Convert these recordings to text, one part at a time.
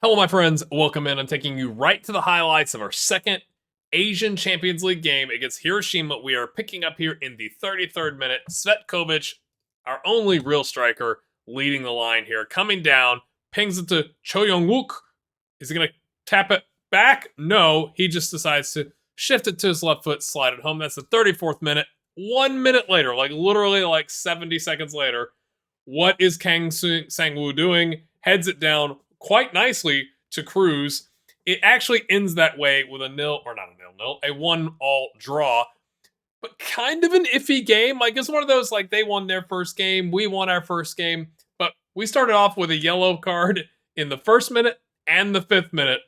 Hello, my friends. Welcome in. I'm taking you right to the highlights of our second Asian Champions League game against Hiroshima. We are picking up here in the 33rd minute. Svetkovic, our only real striker, leading the line here. Coming down, pings it to Cho Young-wook. Is he going to tap it back? No, he just decides to shift it to his left foot, slide it home. That's the 34th minute. 1 minute later, like literally like 70 seconds later, what is Kang Sang-woo doing? Heads it down quite nicely to Cruz. It actually ends that way with a nil, or not a nil, a 1-all draw. But kind of an iffy game. Like, it's one of those, like, they won their first game, we won our first game. But we started off with a yellow card in the first minute and the 5th minute.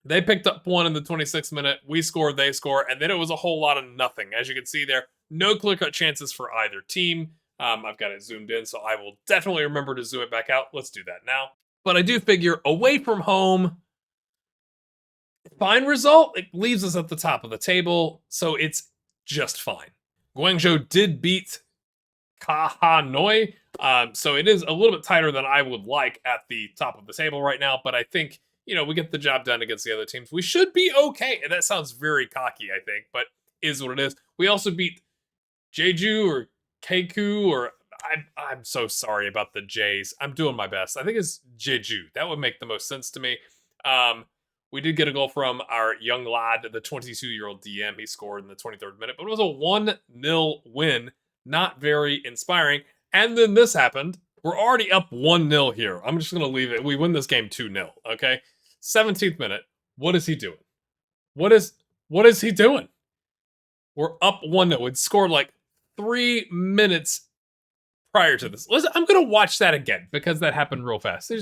They picked up one in the 26th minute. We scored, they score, and then it was a whole lot of nothing. As you can see there, no clear-cut chances for either team. I've got it zoomed in, so I will definitely remember to zoom it back out. Let's do that now. But I do figure away from home, fine result. It leaves us at the top of the table, so it's just fine. Guangzhou did beat Kahanoi, so it is a little bit tighter than I would like at the top of the table right now, but I think, we get the job done against the other teams. We should be okay. And that sounds very cocky, I think, but is what it is. We also beat Jeju or Keiku, or I'm so sorry about the J's. I'm doing my best. I think it's Jeju. That would make the most sense to me. We did get a goal from our young lad, the 22-year-old DM. He scored in the 23rd minute, but it was a 1-0 win. Not very inspiring. And then this happened. We're already up 1-0 here. I'm just going to leave it. We win this game 2-0, okay? 17th minute. What is he doing? What is he doing? We're up 1-0. It scored like 3 minutes prior to this. Listen, I'm going to watch that again because that happened real fast. He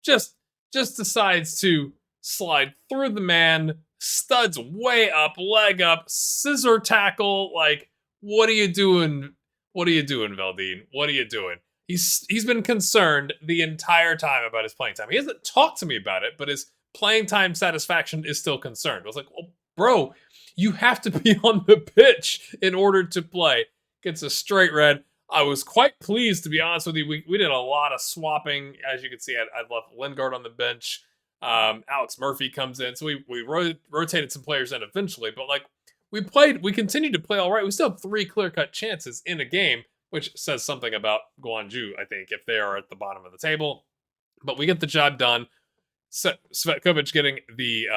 just decides to slide through the man, studs way up, leg up, scissor tackle. Like, what are you doing? What are you doing, Valdine? What are you doing? He's been concerned the entire time about his playing time. He hasn't talked to me about it, but his playing time satisfaction is still concerned. I was like, well, bro, you have to be on the pitch in order to play. Gets a straight red. I was quite pleased, to be honest with you. We did a lot of swapping. As you can see, I left Lingard on the bench. Alex Murphy comes in. So we rotated some players in eventually. But, like, we continued to play all right. We still have 3 clear-cut chances in a game, which says something about Guangzhou, I think, if they are at the bottom of the table. But we get the job done. Svetkovic getting the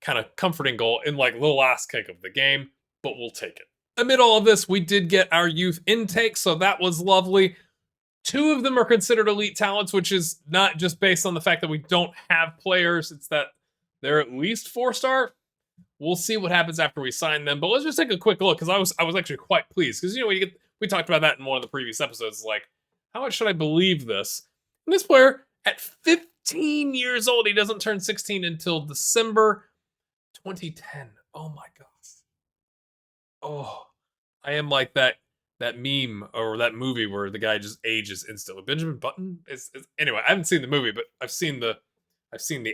kind of comforting goal in, like, the last kick of the game. But we'll take it. Amid all of this, we did get our youth intake, so that was lovely. 2 of them are considered elite talents, which is not just based on the fact that we don't have players. It's that they're at least 4-star. We'll see what happens after we sign them. But let's just take a quick look, because I was actually quite pleased. Because, we talked about that in one of the previous episodes. Like, how much should I believe this? And this player, at 15 years old, he doesn't turn 16 until December 2010. Oh my gosh. Oh, I am like that meme or that movie where the guy just ages instantly. Benjamin Button anyway. I haven't seen the movie, but I've seen the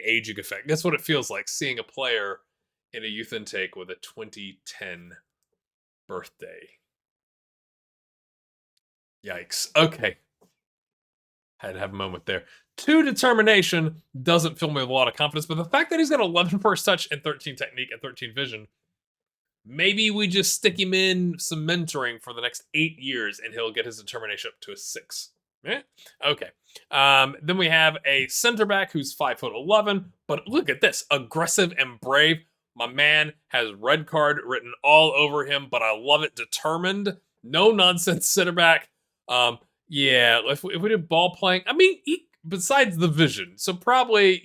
aging effect. That's what it feels like seeing a player in a youth intake with a 2010 birthday. Yikes. Okay, had to have a moment there. 2 determination doesn't fill me with a lot of confidence, but the fact that he's got 11 first touch and 13 technique and 13 vision. Maybe we just stick him in some mentoring for the next 8 years and he'll get his determination up to a 6. Yeah? Okay. Then we have a center back who's 5'11", but look at this. Aggressive and brave. My man has red card written all over him, but I love it. Determined. No nonsense center back. Yeah, if we do ball playing, I mean, besides the vision, so probably,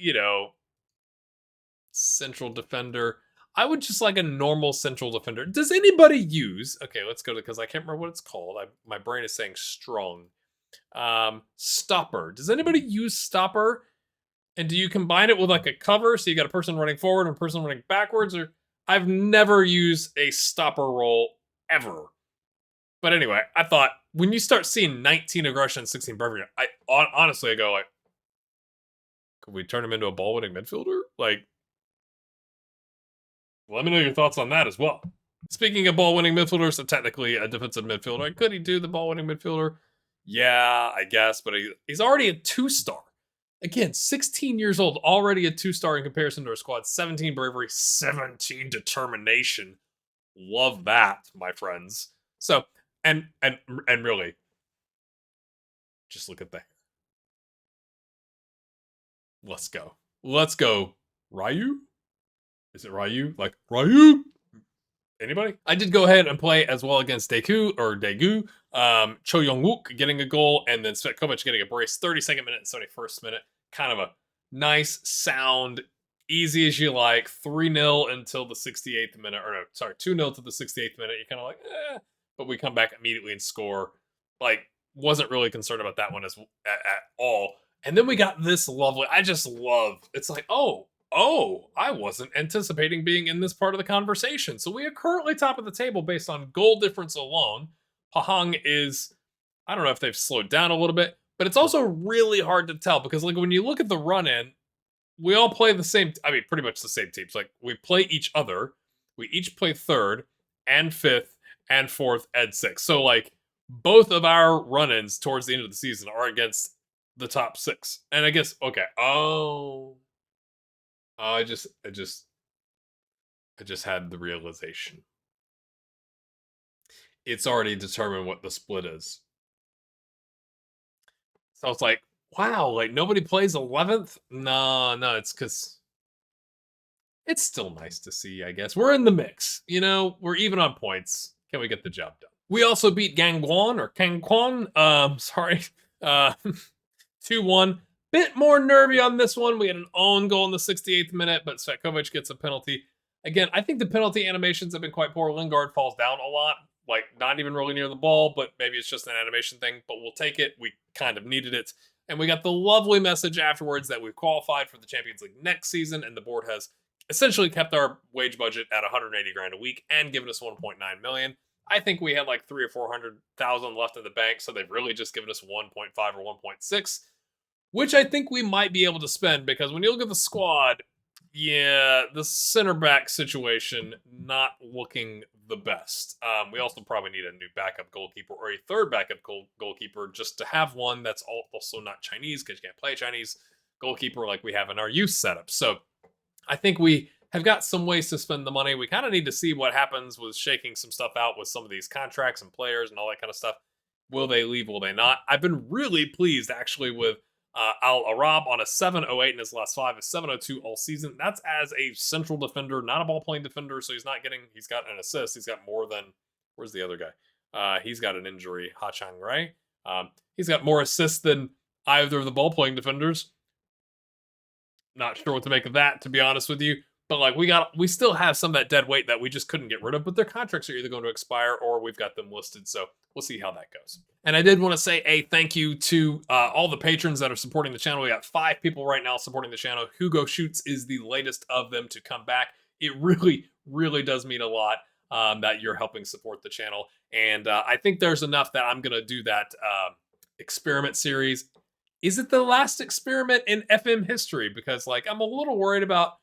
central defender. I would just like a normal central defender. Does anybody use... Okay, let's go to... Because I can't remember what it's called. My brain is saying strong. Stopper. Does anybody use stopper? And do you combine it with like a cover? So you got a person running forward and a person running backwards? Or I've never used a stopper role ever. But anyway, I thought when you start seeing 19 aggression, 16 bravery, I go like, could we turn him into a ball-winning midfielder? Like, let me know your thoughts on that as well. Speaking of ball-winning midfielders, so technically a defensive midfielder. Could he do the ball-winning midfielder? Yeah, I guess, but he's already a 2-star. Again, 16 years old, already a 2-star in comparison to our squad. 17 bravery, 17 determination. Love that, my friends. So, and really, just look at that. Let's go. Let's go. Ryu? Is it Ryu? Like Ryu? Anybody? I did go ahead and play as well against Daegu. Cho Young Wook getting a goal, and then Svetkovic getting a brace. 32nd minute and 71st minute. Kind of a nice sound, easy as you like. 3-0 until the 68th minute, or no, sorry, 2-0 to the 68th minute. You're kind of like, but we come back immediately and score. Like, wasn't really concerned about that one at all. And then we got this lovely. I just love. It's like, I wasn't anticipating being in this part of the conversation. So we are currently top of the table based on goal difference alone. Pahang is, I don't know if they've slowed down a little bit, but it's also really hard to tell because, like, when you look at the run in, we all play the same, I mean, pretty much the same teams. Like, we play each other, we each play third and fifth and fourth and sixth. So, like, both of our run ins towards the end of the season are against the top six. And I guess, okay, I just had the realization. It's already determined what the split is. So it's like, wow, like nobody plays 11th? No, it's because it's still nice to see, I guess. We're in the mix. You know, we're even on points. Can we get the job done? We also beat Gangwon or Kangkwon. Sorry. 2-1. Bit more nervy on this one. We had an own goal in the 68th minute, but Svetkovic gets a penalty. Again, I think the penalty animations have been quite poor. Lingard falls down a lot, like not even really near the ball, but maybe it's just an animation thing, but we'll take it. We kind of needed it. And we got the lovely message afterwards that we've qualified for the Champions League next season, and the board has essentially kept our wage budget at 180 grand a week and given us 1.9 million. I think we had like 300 or 400,000 left in the bank, so they've really just given us 1.5 or 1.6. Which I think we might be able to spend because when you look at the squad, yeah, the center back situation not looking the best. We also probably need a new backup goalkeeper or a third backup goalkeeper just to have one that's also not Chinese because you can't play a Chinese goalkeeper like we have in our youth setup. So I think we have got some ways to spend the money. We kind of need to see what happens with shaking some stuff out with some of these contracts and players and all that kind of stuff. Will they leave? Will they not? I've been really pleased actually with Al Arab on a 708 in his last 5, a 702 all season. That's as a central defender, not a ball playing defender. So he's got an assist. He's got more than, where's the other guy? He's got an injury, Ha Chang Rai. He's got more assists than either of the ball playing defenders. Not sure what to make of that, to be honest with you. But like we still have some of that dead weight that we just couldn't get rid of, but their contracts are either going to expire or we've got them listed. So we'll see how that goes. And I did want to say a thank you to all the patrons that are supporting the channel. We got 5 people right now supporting the channel. Hugo Shoots is the latest of them to come back. It really, really does mean a lot that you're helping support the channel. And I think there's enough that I'm going to do that experiment series. Is it the last experiment in FM history? Because like I'm a little worried about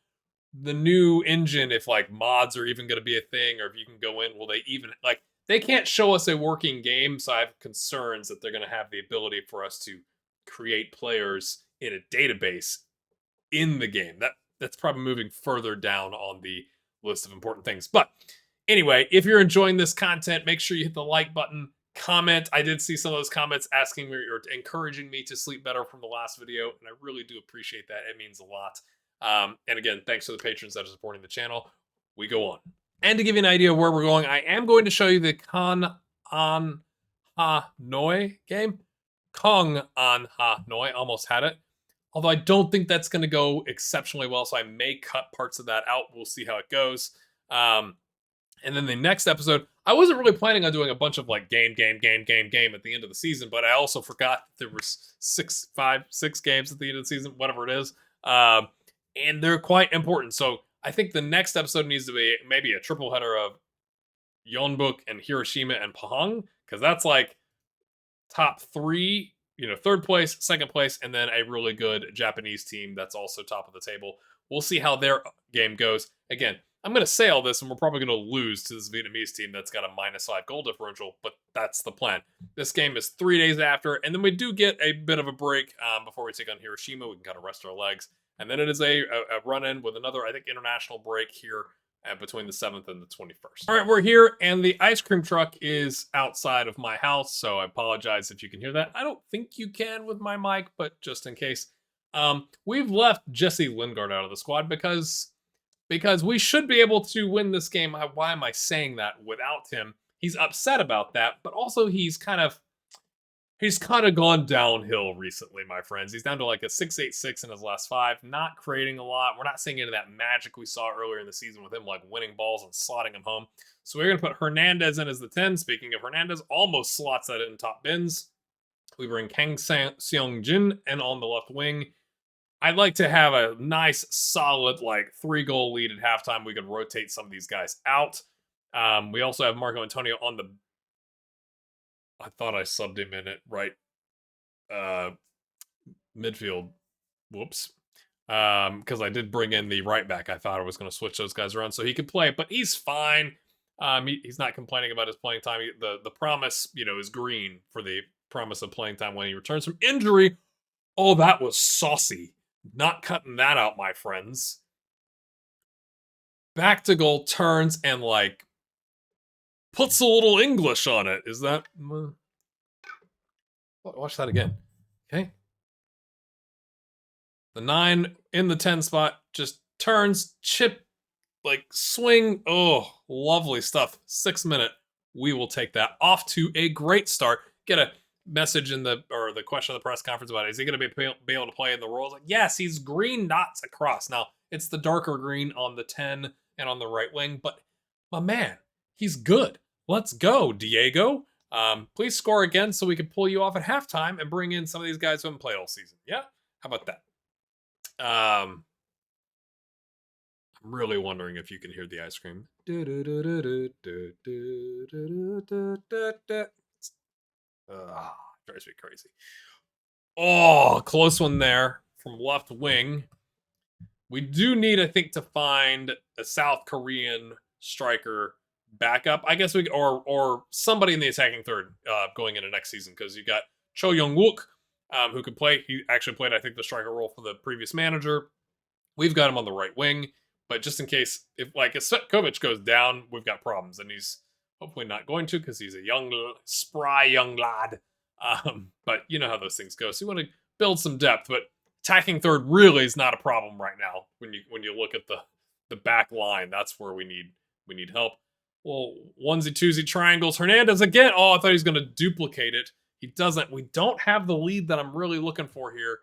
the new engine, if like mods are even going to be a thing, or if you can go in, will they even, like, they can't show us a working game, so I have concerns that they're going to have the ability for us to create players in a database in the game. That's probably moving further down on the list of important things. But anyway, if you're enjoying this content, make sure you hit the like button, comment. I did see some of those comments asking me or encouraging me to sleep better from the last video, and I really do appreciate that. It means a lot. And again, thanks to the patrons that are supporting the channel. We go on. And to give you an idea of where we're going, I am going to show you the Kong An Ha Noi game. Kong An Ha Noi, almost had it. Although I don't think that's going to go exceptionally well, so I may cut parts of that out. We'll see how it goes. And then the next episode, I wasn't really planning on doing a bunch of like game at the end of the season, but I also forgot there were 6 games at the end of the season, whatever it is. And they're quite important. So I think the next episode needs to be maybe a triple header of Yeonbuk and Hiroshima and Pahang, because that's like top 3, third place, second place, and then a really good Japanese team that's also top of the table. We'll see how their game goes. Again, I'm going to say all this, and we're probably going to lose to this Vietnamese team that's got a -5 goal differential, but that's the plan. This game is 3 days after, and then we do get a bit of a break before we take on Hiroshima. We can kind of rest our legs. And then it is a run-in with another, I think, international break here between the 7th and the 21st. All right, we're here, and the ice cream truck is outside of my house, so I apologize if you can hear that. I don't think you can with my mic, but just in case. We've left Jesse Lingard out of the squad because we should be able to win this game. Why am I saying that without him? He's upset about that, but also he's kind of gone downhill recently, my friends. He's down to like a 6.86 in his last 5, not creating a lot. We're not seeing any of that magic we saw earlier in the season with him like winning balls and slotting them home. So we're going to put Hernandez in as the 10. Speaking of Hernandez, almost slots that in top bins. We bring Kang Seong Jin in on the left wing. I'd like to have a nice, solid, like 3-goal lead at halftime. We could rotate some of these guys out. We also have Marco Antonio on the... I thought I subbed him in it right. Midfield. Whoops. Because I did bring in the right back. I thought I was going to switch those guys around so he could play, but he's fine. He's not complaining about his playing time. The promise, is green for the promise of playing time when he returns from injury. Oh, that was saucy. Not cutting that out, my friends. Back to goal, turns, and like puts a little English on it. Is that... Watch that again. Okay. The 9 in the 10 spot just turns, chip, like swing. Oh, lovely stuff. 6 minute. We will take that. Off to a great start. Get a message in the question of the press conference about it. Is he going to be able to play in the roles? Like, yes, he's green dots across. Now, it's the darker green on the 10 and on the right wing, but my man, he's good. Let's go, Diego. Please score again so we can pull you off at halftime and bring in some of these guys who haven't played all season. Yeah? How about that? I'm really wondering if you can hear the ice cream. Drives me crazy. Oh, close one there from left wing. We do need, I think, to find a South Korean striker backup. I guess or somebody in the attacking third going into next season, because you got Cho Young-wook, who could play. He actually played, I think, the striker role for the previous manager. We've got him on the right wing, but just in case, if Svetkovic goes down, we've got problems, and he's hopefully not going to, because he's a spry young lad. But you know how those things go. So you want to build some depth, but attacking third really is not a problem right now. When you look at the back line, that's where we need help. Well, onesie-twosie triangles. Hernandez again. Oh, I thought he was going to duplicate it. He doesn't. We don't have the lead that I'm really looking for here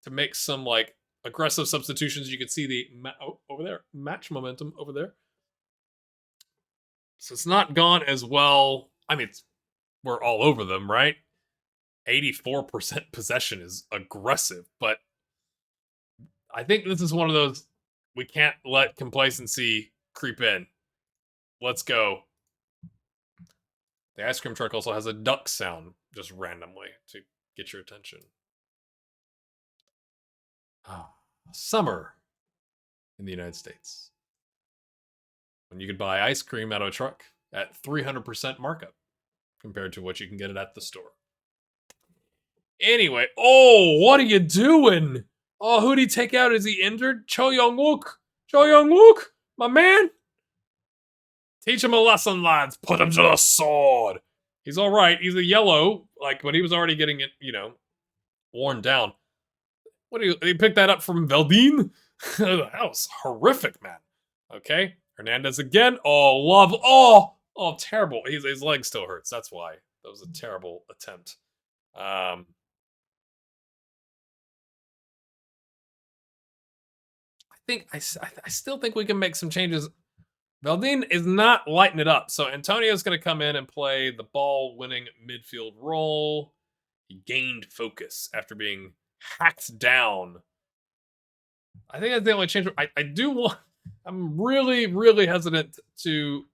to make some like aggressive substitutions. You can see the over there match momentum over there. So it's not gone as well. I mean, we're all over them, right? 84% possession is aggressive, but I think this is one of those, we can't let complacency creep in. Let's go. The ice cream truck also has a duck sound just randomly to get your attention. Summer in the United States, when you could buy ice cream out of a truck at 300% markup compared to what you can get it at the store. Anyway, oh, what are you doing? Oh, who'd he take out? Is he injured? Cho Young-wook. Cho Young-wook, my man. Teach him a lesson, lads. Put him to the sword. He's all right. He's a yellow, but he was already getting it, worn down. What do you pick that up from Veldin? That was horrific, man. Okay, Hernandez again. Oh, love. Oh, terrible. His leg still hurts. That's why. That was a terrible attempt. I still think we can make some changes. Veldin is not lighting it up, so Antonio's going to come in and play the ball-winning midfield role. He gained focus after being hacked down. I think that's the only change. I'm really, really hesitant to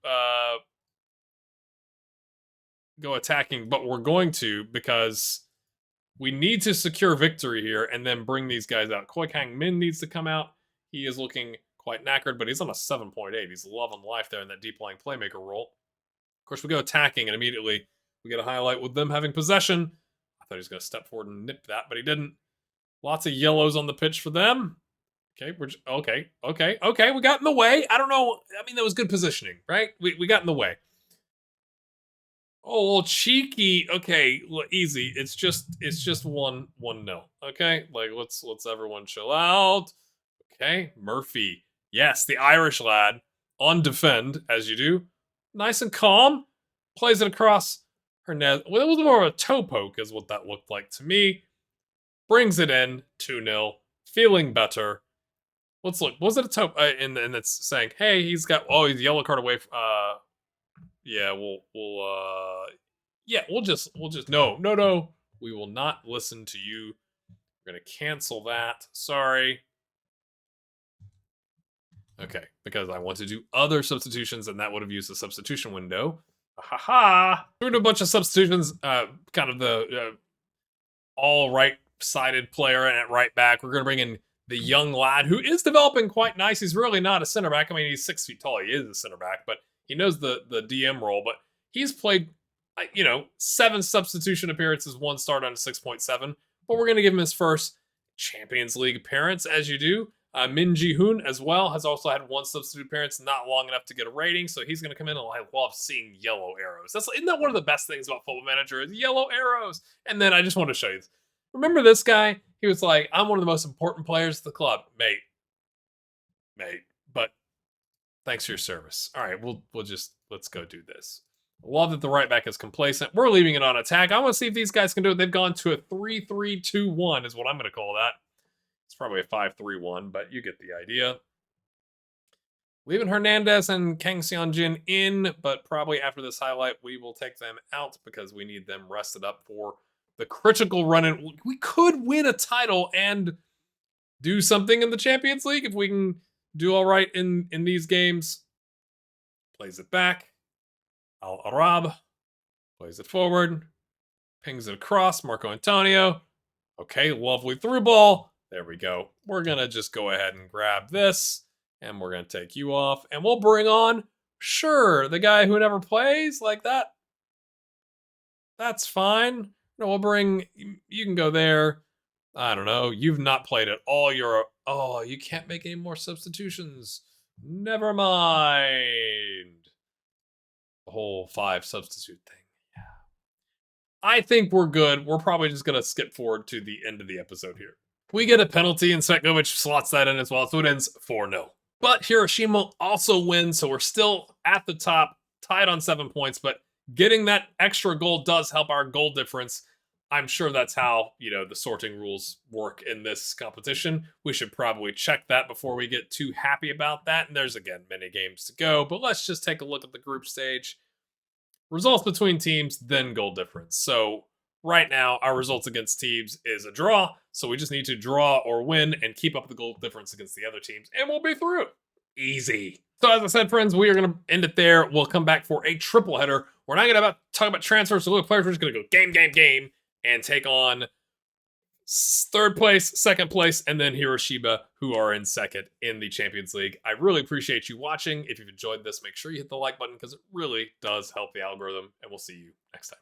go attacking, but we're going to, because we need to secure victory here and then bring these guys out. Koi Kang Min needs to come out. He is looking quite knackered, but he's on a 7.8. He's loving life there in that deep lying playmaker role. Of course, we go attacking, and immediately we get a highlight with them having possession. I thought he was going to step forward and nip that, but he didn't. Lots of yellows on the pitch for them. Okay, okay. We got in the way. I don't know. I mean, that was good positioning, right? We got in the way. Oh, cheeky. Okay, easy. It's just 1-0. Okay, like let's everyone chill out. Okay, Murphy. Yes, the Irish lad on defend as you do. Nice and calm. Plays it across Hernandez. Well, it was more of a toe poke, is what that looked like to me. Brings it in 2-0. Feeling better. Let's look. Was it a toe? And it's saying, hey, he's he's yellow card away. Yeah, we'll just no. We will not listen to you. We're gonna cancel that. Sorry. Okay, because I want to do other substitutions, and that would have used the substitution window. Ha. We're doing a bunch of substitutions. Kind of the all right-sided player at right back. We're gonna bring in the young lad who is developing quite nice. He's really not a center back. I mean, he's 6 feet tall. He is a center back, but he knows the DM role. But he's played, 7 substitution appearances, 1 start on a 6.7. But we're going to give him his first Champions League appearance, as you do. Min Ji-hoon as well has also had 1 substitute appearance, not long enough to get a rating. So he's going to come in, and I love seeing yellow arrows. Isn't that one of the best things about Football Manager is yellow arrows? And then I just want to show you this. Remember this guy? He was like, I'm one of the most important players at the club. Mate. But thanks for your service. All right, let's go do this. Love that the right back is complacent. We're leaving it on attack. I want to see if these guys can do it. They've gone to a 3-3-2-1 is what I'm going to call that. It's probably a 5-3-1, but you get the idea. Leaving Hernandez and Kang Seon-jin in, but probably after this highlight, we will take them out because we need them rested up for the critical run-in. We could win a title and do something in the Champions League if we can do all right in these games. Plays it back. Al-Arab plays it forward. Pings it across. Marco Antonio. Okay, lovely through ball. There we go. We're going to just go ahead and grab this, and we're going to take you off. And we'll bring on, sure, the guy who never plays like that. That's fine. No, we'll bring, you can go there. I don't know. You've not played at all. You can't make any more substitutions. Never mind. The whole 5 substitute thing. Yeah. I think we're good. We're probably just going to skip forward to the end of the episode here. We get a penalty, and Svetkovic slots that in as well, so it ends 4-0. But Hiroshima also wins, so we're still at the top, tied on 7 points, but getting that extra goal does help our goal difference. I'm sure that's how, the sorting rules work in this competition. We should probably check that before we get too happy about that. And there's, again, many games to go. But let's just take a look at the group stage. Results between teams, then goal difference. So right now, our results against teams is a draw. So we just need to draw or win and keep up the goal difference against the other teams. And we'll be through. Easy. So as I said, friends, we are going to end it there. We'll come back for a triple header. We're not going to talk about transfers to little players. We're just going to go game, and take on 3rd place, 2nd place, and then Hiroshima, who are in 2nd in the Champions League. I really appreciate you watching. If you've enjoyed this, make sure you hit the like button because it really does help the algorithm, and we'll see you next time.